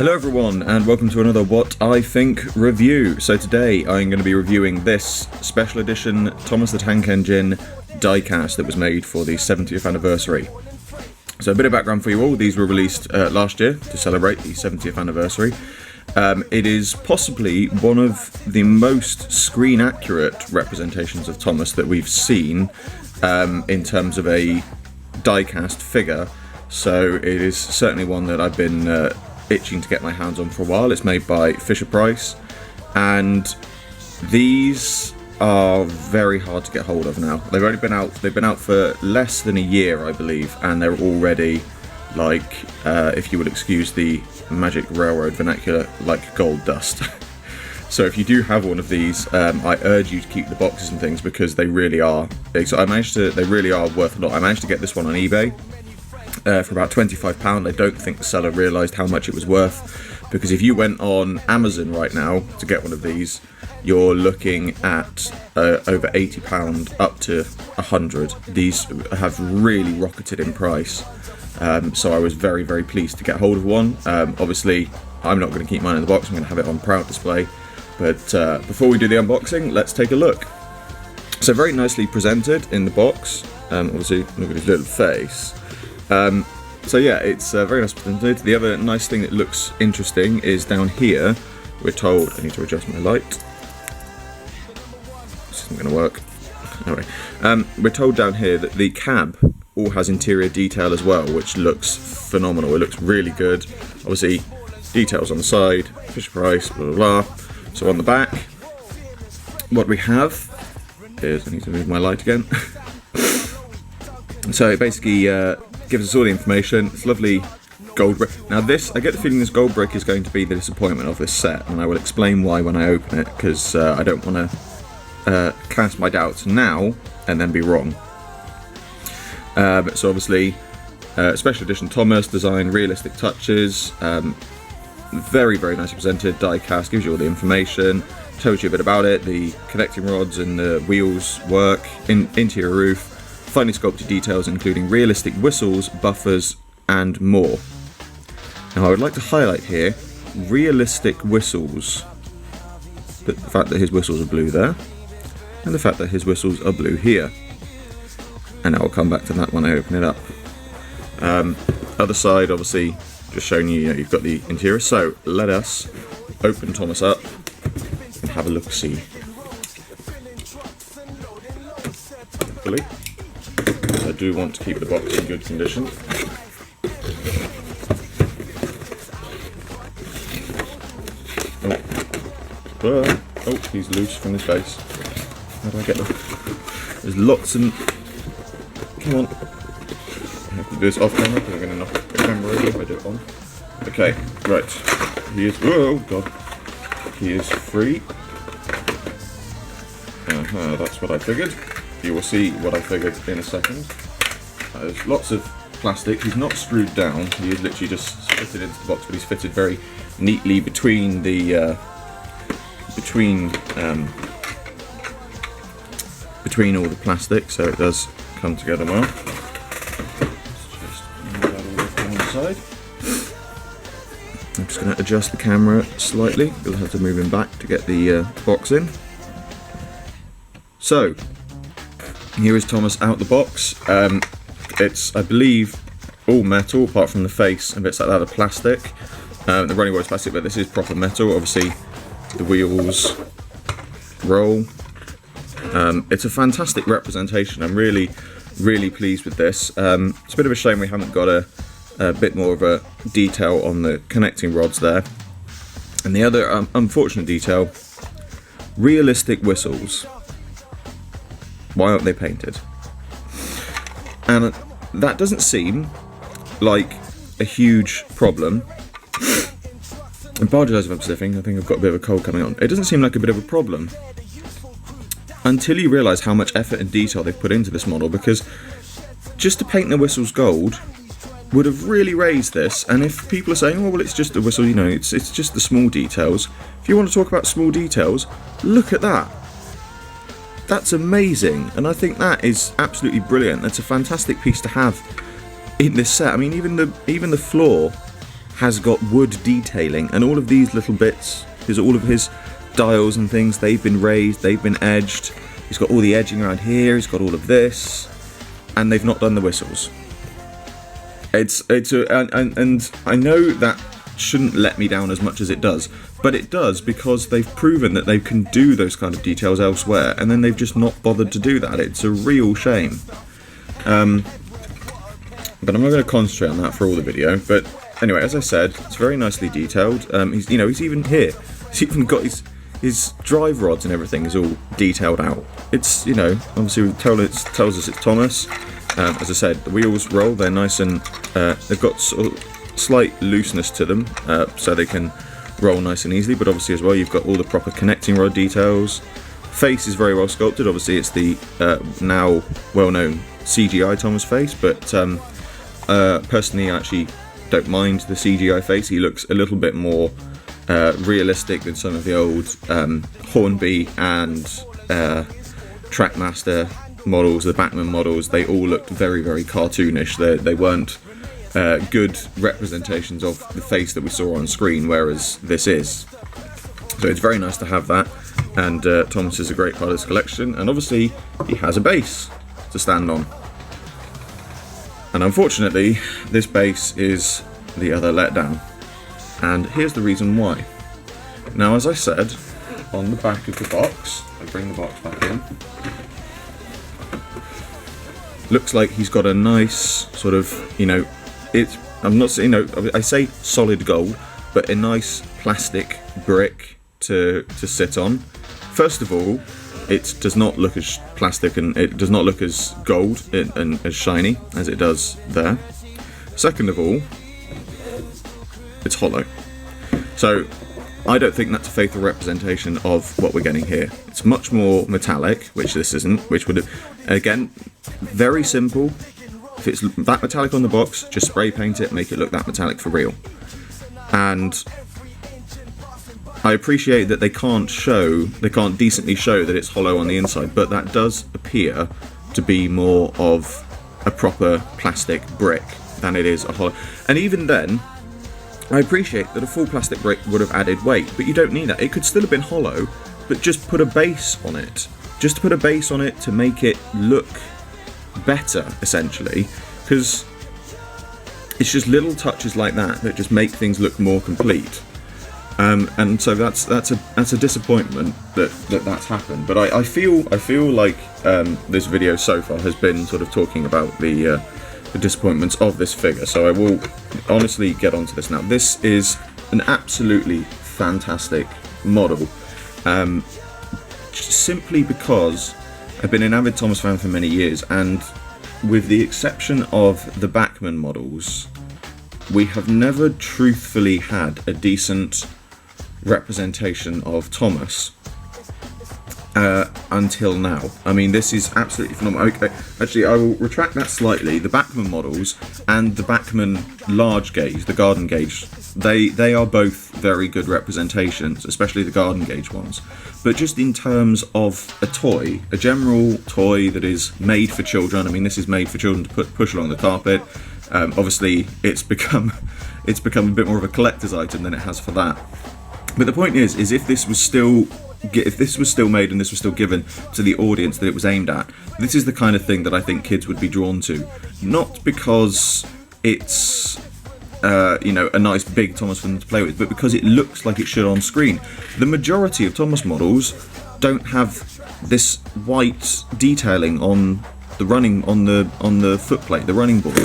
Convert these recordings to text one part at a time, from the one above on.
Hello everyone and welcome to another What I Think review. So today I'm going to be reviewing this special edition Thomas the Tank Engine diecast that was made for the 70th anniversary. So a bit of background for you all, these were released last year to celebrate the 70th anniversary. It is possibly one of the most screen accurate representations of Thomas that we've seen in terms of a diecast figure. So it is certainly one that I've been itching to get my hands on for a while. It's made by Fisher-Price, and these are very hard to get hold of now. They've been out for less than a year, I believe, and they're already like, if you would excuse the Magic Railroad vernacular, like gold dust. So if you do have one of these, I urge you to keep the boxes and things because they really are. They really are worth a lot. I managed to get this one on eBay for about £25. I don't think the seller realised how much it was worth, because if you went on Amazon right now to get one of these, you're looking at over £80 up to £100. These have really rocketed in price, so I was very, very pleased to get hold of one. Obviously, I'm not going to keep mine in the box, I'm going to have it on Proud Display, but before we do the unboxing, let's take a look. So very nicely presented in the box, obviously look at his little face. So yeah, it's very nice presented. The other nice thing that looks interesting is down here, we're told, I need to adjust my light, this isn't going to work. Anyway, we're told down here that the cab all has interior detail as well, which looks phenomenal. It looks really good. Obviously, details on the side, Fisher-Price, blah blah blah. So on the back, what we have is, I need to move my light again. So it basically gives us all the information. It's lovely gold brick. Now this, I get the feeling this gold brick is going to be the disappointment of this set, and I will explain why when I open it, because I don't want to cast my doubts now and then be wrong. So obviously, special edition Thomas design, realistic touches, very, very nicely presented, die-cast, gives you all the information, tells you a bit about it, the connecting rods and the wheels work, interior roof, finely sculpted details including realistic whistles, buffers and more. Now I would like to highlight here realistic whistles, the fact that his whistles are blue there and the fact that his whistles are blue here, and I'll come back to that when I open it up. Other side obviously just showing you, you've got the interior, so let us open Thomas up and have a look-see. Hopefully. I do want to keep the box in good condition. Oh, he's loose from his face. How do I get them? There's lots and... Come on. I have to do this off camera because I'm going to knock the camera over if I do it on. Okay, right. He is... Oh, God. He is free. That's what I figured. You will see what I figured in a second. There's lots of plastic. He's not screwed down. He is literally just fitted into the box, but he's fitted very neatly between the between all the plastic, so it does come together well. Let's just move that all over to one side. I'm just going to adjust the camera slightly. We'll have to move him back to get the box in. So. Here is Thomas out the box. It's, I believe, all metal apart from the face and bits like that are plastic. The running board's plastic, but this is proper metal. Obviously, the wheels roll. It's a fantastic representation. I'm really, really pleased with this. It's a bit of a shame we haven't got a bit more of a detail on the connecting rods there. And the other unfortunate detail, realistic whistles. Why aren't they painted? And that doesn't seem like a huge problem. I apologise if I'm sniffing, I think I've got a bit of a cold coming on. It doesn't seem like a bit of a problem until you realise how much effort and detail they've put into this model, because just to paint the whistles gold would have really raised this. And if people are saying, oh well, it's just a whistle, you know, it's just the small details. If you want to talk about small details, look at that. That's amazing, and I think that is absolutely brilliant. That's a fantastic piece to have in this set. I mean, even the floor has got wood detailing, and all of these little bits, because all of his dials and things, they've been raised, they've been edged. He's got all the edging around here, he's got all of this, and they've not done the whistles. And I know that shouldn't let me down as much as it does, but it does, because they've proven that they can do those kind of details elsewhere, and then they've just not bothered to do that. It's a real shame. But I'm not going to concentrate on that for all the video. But anyway, as I said, it's very nicely detailed. He's even here. He's even got his drive rods and everything is all detailed out. It's, obviously it tells us it's Thomas. As I said, the wheels roll. They're nice and they've got sort of slight looseness to them, so they can roll nice and easily. But obviously as well, you've got all the proper connecting rod details. Face is very well sculpted. Obviously, it's the now well-known CGI Thomas face, but personally, I actually don't mind the CGI face. He looks a little bit more realistic than some of the old Hornby and Trackmaster models, the Bachmann models. They all looked very, very cartoonish. They weren't good representations of the face that we saw on screen, whereas this is. So it's very nice to have that, and Thomas is a great part of this collection, and obviously he has a base to stand on. And unfortunately, this base is the other letdown, and here's the reason why. Now, as I said, on the back of the box, I bring the box back in, looks like he's got a nice sort of, I'm not saying, I say solid gold, but a nice plastic brick to sit on. First of all, it does not look as plastic, and it does not look as gold and as shiny as it does there. Second of all, it's hollow. So I don't think that's a faithful representation of what we're getting here. It's much more metallic, which this isn't, which would have, again, very simple. If it's that metallic on the box, just spray paint it, make it look that metallic for real. And I appreciate that they can't decently show that it's hollow on the inside, but that does appear to be more of a proper plastic brick than it is a hollow. And even then, I appreciate that a full plastic brick would have added weight, but you don't need that. It could still have been hollow, but just put a base on it. Just put a base on it to make it look better, essentially, because it's just little touches like that just make things look more complete. And so that's a disappointment that's happened. But I feel like this video so far has been sort of talking about the disappointments of this figure. So I will honestly get onto this now. This is an absolutely fantastic model, simply because I've been an avid Thomas fan for many years, and with the exception of the Bachmann models, we have never truthfully had a decent representation of Thomas until now. I mean, this is absolutely phenomenal. Okay, actually, I will retract that slightly. The Bachmann models and the Bachmann large gauge, the garden gauge, they are both very good representations, especially the garden gauge ones. But just in terms of a toy, a general toy that is made for children, I mean, this is made for children to push along the carpet. Obviously, it's become a bit more of a collector's item than it has for that. But the point is if this was still made and this was still given to the audience that it was aimed at, this is the kind of thing that I think kids would be drawn to. Not because it's a nice big Thomas for them to play with, but because it looks like it should on screen. The majority of Thomas models don't have this white detailing on the footplate, the running boards,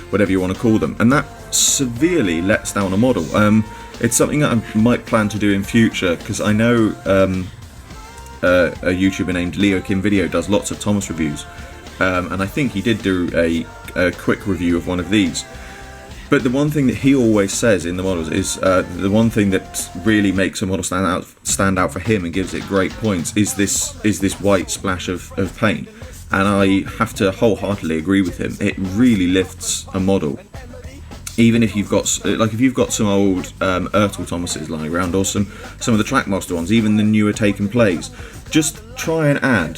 whatever you want to call them, and that severely lets down a model. It's something that I might plan to do in future, because I know a YouTuber named Leo Kim Video does lots of Thomas reviews, and I think he did do a quick review of one of these. But the one thing that he always says in the models is the one thing that really makes a model stand out for him and gives it great points is this white splash of paint, and I have to wholeheartedly agree with him. It really lifts a model. Even if you've got some old Ertl Thomases lying around, or some of the Trackmaster ones, even the newer Taken Plays, just try and add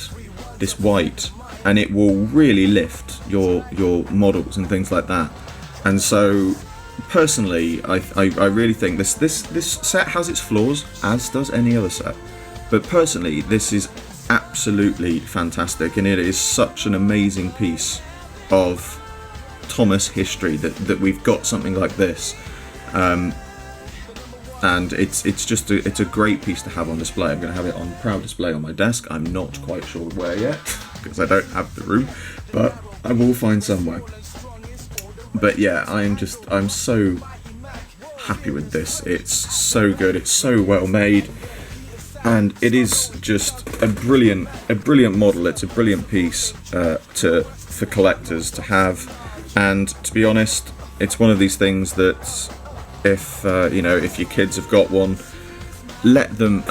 this white, and it will really lift your models and things like that. And so personally, I really think this set has its flaws, as does any other set. But personally, this is absolutely fantastic, and it is such an amazing piece of Thomas history that we've got something like this. And it's a great piece to have on display. I'm going to have it on proud display on my desk. I'm not quite sure where yet because I don't have the room, but I will find somewhere. But yeah, I'm so happy with this. It's so good. It's so well made, and it is just a brilliant model. It's a brilliant piece for collectors to have. And to be honest, it's one of these things that if if your kids have got one, let them.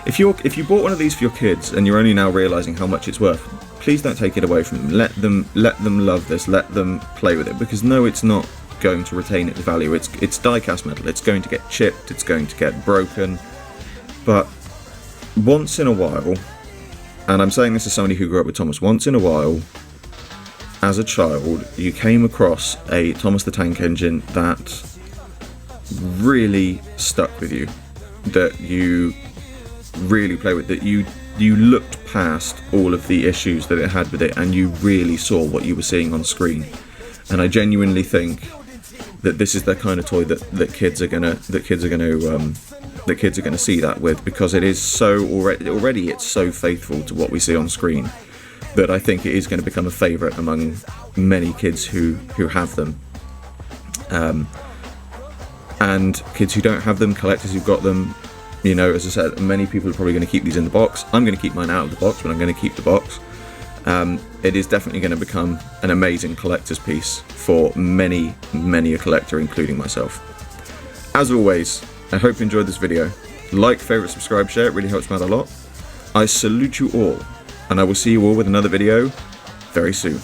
If you bought one of these for your kids and you're only now realizing how much it's worth, please don't take it away from them. Let them love this. Let them play with it, because no, it's not going to retain its value. It's die-cast metal. It's going to get chipped. It's going to get broken. But once in a while, and I'm saying this as somebody who grew up with Thomas, once in a while, as a child, you came across a Thomas the Tank Engine that really stuck with you, that you really play with, that you looked past all of the issues that it had with it, and you really saw what you were seeing on screen. And I genuinely think that this is the kind of toy that kids are gonna see that with, because it is so already it's so faithful to what we see on screen that I think it is going to become a favourite among many kids who have them. And kids who don't have them, collectors who've got them, as I said, many people are probably going to keep these in the box. I'm going to keep mine out of the box, but I'm going to keep the box. It is definitely going to become an amazing collector's piece for many a collector, including myself. As always, I hope you enjoyed this video. Like, favourite, subscribe, share, it really helps me out a lot. I salute you all, and I will see you all with another video very soon.